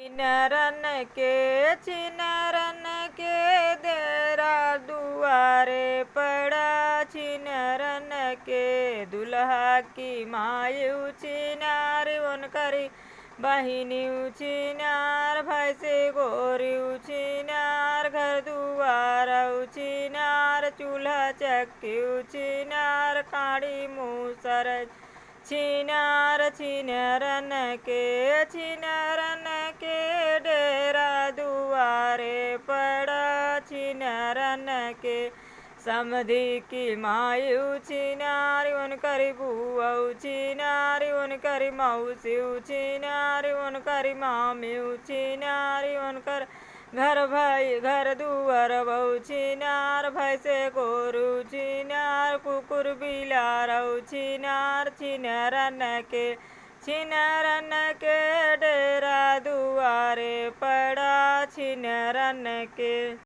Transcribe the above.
छिनरन के देरा दुआरे पड़ा। छिनरन के दुल्हा की मायू छिनार वन करी बहिनी छिनार भाई से गोरी छिनार घर दुआर छिनार चूल्हा चक्की छिनार काड़ी मूसर छिनार। छिनरन के डेरा दुआरे पड़ा। छिनरन के समधी की मायू छिनारी वन करी बुआ छिनारी वन करी मौसी छिनारी वन करी मामी छिनारी वन कर घर भाई घर दुआर बहु छिनार भाई से गोरू छिनार कुकुर बिलार छिनार। छिनरन के डेरा दुआरे पड़ा। छिनरन के